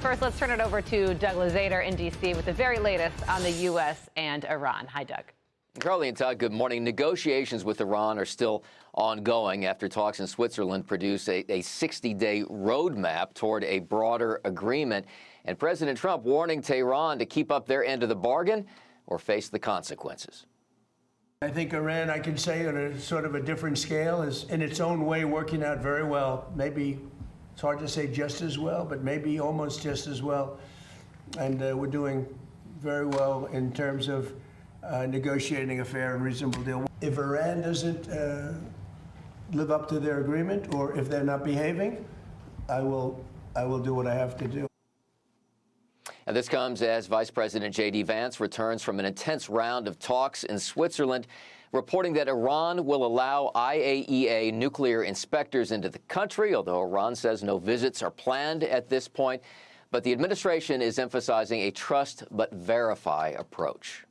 First, let's turn it over to Doug Luzader in D.C. with the very latest on the U.S. and Iran. Hi, Doug. Carly and Todd, good morning. Negotiations with Iran are still ongoing after talks in Switzerland produced a 60-day roadmap toward a broader agreement. And President Trump warning Tehran to keep up their end of the bargain or face the consequences. I think Iran, I can say on a sort of a different scale, is in its own way working out very well. Maybe it's hard to say just as well, but maybe almost just as well. And we're doing very well in terms of negotiating a fair and reasonable deal. If Iran doesn't live up to their agreement, or if they're not behaving, I will do what I have to do. And this comes as Vice President Vance returns from an intense round of talks in Switzerland, reporting that Iran will allow IAEA nuclear inspectors into the country, although Iran says no visits are planned at this point. But the administration is emphasizing a trust but verify approach.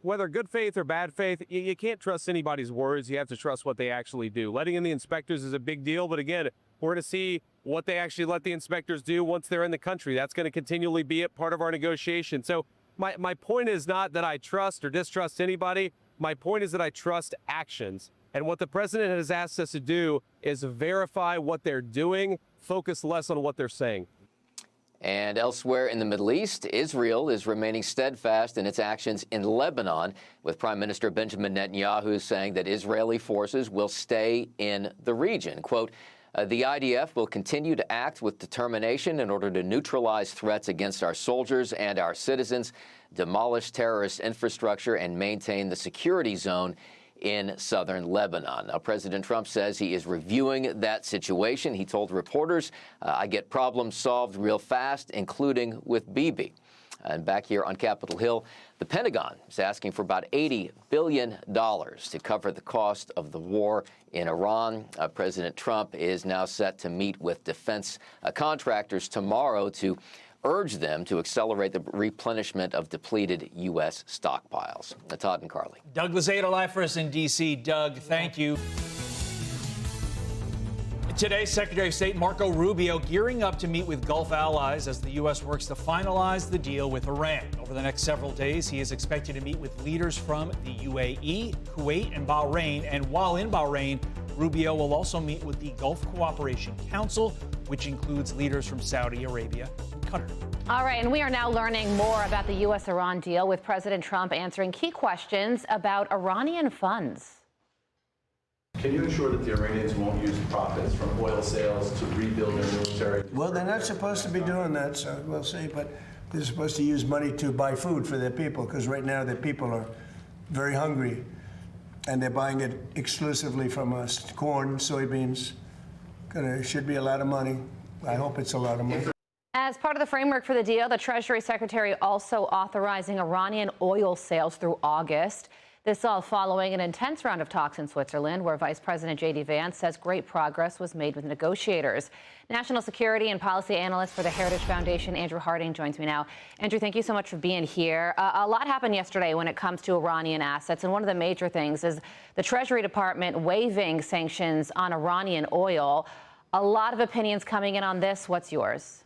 Whether good faith or bad faith, you can't trust anybody's words. You have to trust what they actually do. Letting in the inspectors is a big deal, but again, we're to see what they actually let the inspectors do once they're in the country. That's going to continually be a part of our negotiation. So my point is not that I trust or distrust anybody. My point is that I trust actions. And what the president has asked us to do is verify what they're doing, focus less on what they're saying. And elsewhere in the Middle East, Israel is remaining steadfast in its actions in Lebanon, with Prime Minister Benjamin Netanyahu saying that Israeli forces will stay in the region. Quote, the IDF will continue to act with determination in order to neutralize threats against our soldiers and our citizens, demolish terrorist infrastructure, and maintain the security zone in southern Lebanon. Now, President Trump says he is reviewing that situation. He told reporters, I get problems solved real fast, including with Bibi. And back here on Capitol Hill, the Pentagon is asking for about $80 billion to cover the cost of the war in Iran. President Trump is now set to meet with defense contractors tomorrow to urge them to accelerate the replenishment of depleted U.S. stockpiles. Todd and Carly. Doug Luzader live for us in D.C. Doug, thank you. Today, Secretary of State Marco Rubio gearing up to meet with Gulf allies as the U.S. works to finalize the deal with Iran. Over the next several days, he is expected to meet with leaders from the UAE, Kuwait, and Bahrain. And while in Bahrain, Rubio will also meet with the Gulf Cooperation Council, which includes leaders from Saudi Arabia and Qatar. All right, and we are now learning more about the U.S.-Iran deal, with President Trump answering key questions about Iranian funds. Can you ensure that the Iranians won't use profits from oil sales to rebuild their military? Well, they're not supposed to be doing that, so we'll see. But they're supposed to use money to buy food for their people, because right now their people are very hungry, and they're buying it exclusively from us. Corn, soybeans. Should be a lot of money. I hope it's a lot of money. As part of the framework for the deal, the Treasury Secretary also authorizing Iranian oil sales through August. This all following an intense round of talks in Switzerland, where Vice President Vance says great progress was made with negotiators. National security and policy analyst for the Heritage Foundation, Andrew Harding, joins me now. Andrew, thank you so much for being here. A lot happened yesterday when it comes to Iranian assets, and one of the major things is the Treasury Department waiving sanctions on Iranian oil. A lot of opinions coming in on this. What's yours?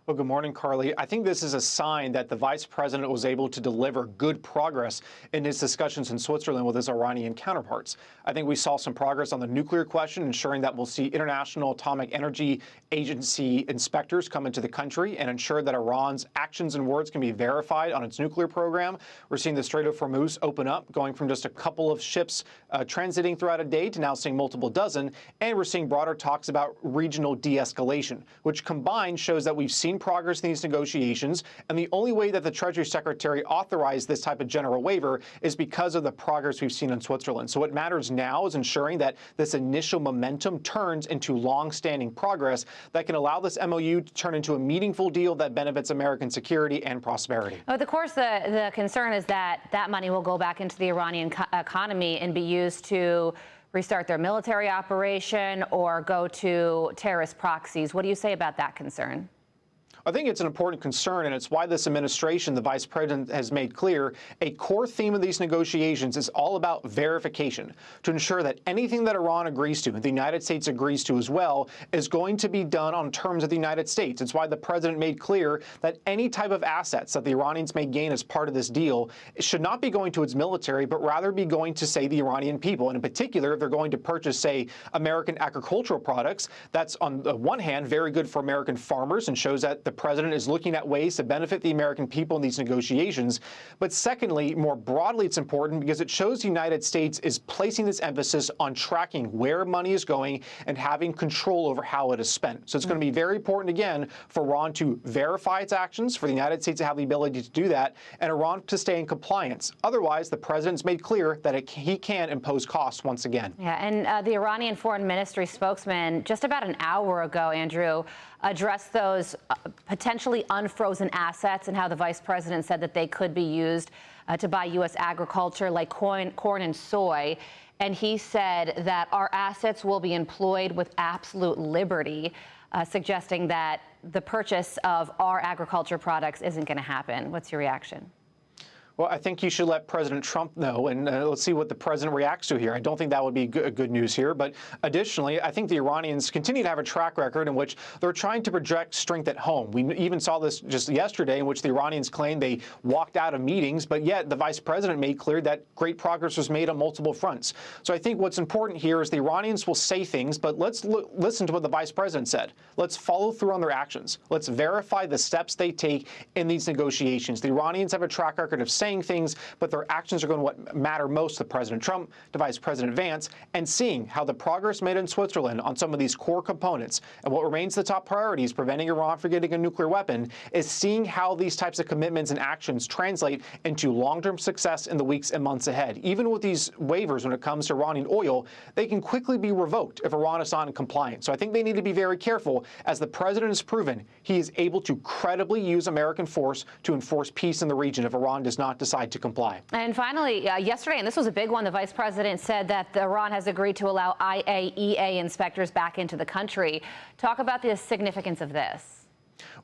Well, good morning, Carly. I think this is a sign that the vice president was able to deliver good progress in his discussions in Switzerland with his Iranian counterparts. I think we saw some progress on the nuclear question, ensuring that we'll see International Atomic Energy Agency inspectors come into the country and ensure that Iran's actions and words can be verified on its nuclear program. We're seeing the Strait of Hormuz open up, going from just a couple of ships transiting throughout a day to now seeing multiple dozen. And we're seeing broader talks about regional de-escalation, which combined shows that we've seen progress in these negotiations, and the only way that the Treasury Secretary authorized this type of general waiver is because of the progress we've seen in Switzerland. So what matters now is ensuring that this initial momentum turns into long-standing progress that can allow this MOU to turn into a meaningful deal that benefits American security and prosperity. Of course, the concern is that that money will go back into the Iranian economy and be used to restart their military operation or go to terrorist proxies. What do you say about that concern? I think it's an important concern, and it's why this administration, the vice president has made clear, a core theme of these negotiations is all about verification, to ensure that anything that Iran agrees to, and the United States agrees to as well, is going to be done on terms of the United States. It's why the president made clear that any type of assets that the Iranians may gain as part of this deal should not be going to its military, but rather be going to, say, the Iranian people. And in particular, if they're going to purchase, say, American agricultural products, that's on the one hand very good for American farmers and shows that the president is looking at ways to benefit the American people in these negotiations. But secondly, more broadly, it's important because it shows the United States is placing this emphasis on tracking where money is going and having control over how it is spent. So it's going to be very important, again, for Iran to verify its actions, for the United States to have the ability to do that, and Iran to stay in compliance. Otherwise, the president's made clear that he can impose costs once again. Yeah, and the Iranian Foreign Ministry spokesman just about an hour ago, Andrew, addressed those potentially unfrozen assets and how the vice president said that they could be used to buy U.S. agriculture like corn and soy. And he said that our assets will be employed with absolute liberty, suggesting that the purchase of our agriculture products isn't going to happen. What's your reaction? Well, I think you should let President Trump know, and let's see what the president reacts to here. I don't think that would be good news here. But additionally, I think the Iranians continue to have a track record in which they're trying to project strength at home. We even saw this just yesterday in which the Iranians claimed they walked out of meetings, but yet the vice president made clear that great progress was made on multiple fronts. So I think what's important here is the Iranians will say things, but let's listen to what the vice president said. Let's follow through on their actions. Let's verify the steps they take in these negotiations. The Iranians have a track record of saying things, but their actions are going to what matter most to President Trump, to Vice President Vance, and seeing how the progress made in Switzerland on some of these core components and what remains the top priorities, preventing Iran from getting a nuclear weapon, is seeing how these types of commitments and actions translate into long-term success in the weeks and months ahead. Even with these waivers when it comes to Iranian oil, they can quickly be revoked if Iran is not in compliance. So I think they need to be very careful. As the president has proven, he is able to credibly use American force to enforce peace in the region if Iran does not decide to comply. And finally, yesterday, and this was a big one, the vice president said that Iran has agreed to allow IAEA inspectors back into the country. Talk about the significance of this.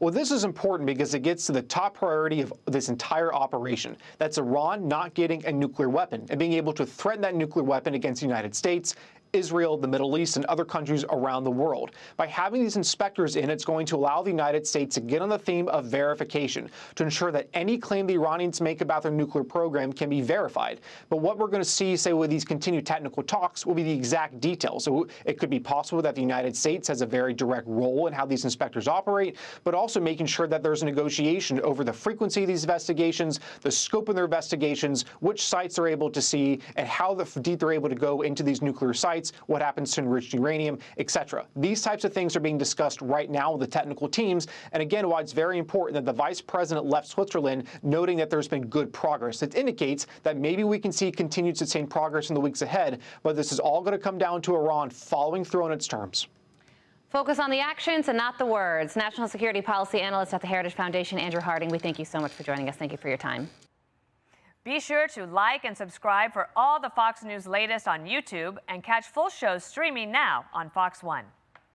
Well, this is important because it gets to the top priority of this entire operation. That's Iran not getting a nuclear weapon and being able to threaten that nuclear weapon against the United States, Israel, the Middle East, and other countries around the world. By having these inspectors in, it's going to allow the United States to get on the theme of verification to ensure that any claim the Iranians make about their nuclear program can be verified. But what we're going to see, say, with these continued technical talks will be the exact details. So it could be possible that the United States has a very direct role in how these inspectors operate, but also making sure that there's a negotiation over the frequency of these investigations, the scope of their investigations, which sites they're able to see, and how deep they're able to go into these nuclear sites, what happens to enriched uranium, etc. These types of things are being discussed right now with the technical teams. And again, why it's very important that the vice president left Switzerland noting that there's been good progress. It indicates that maybe we can see continued sustained progress in the weeks ahead, but this is all going to come down to Iran following through on its terms. Focus on the actions and not the words. National Security Policy Analyst at the Heritage Foundation, Andrew Harding, we thank you so much for joining us. Thank you for your time. Be sure to like and subscribe for all the Fox News latest on YouTube and catch full shows streaming now on Fox One.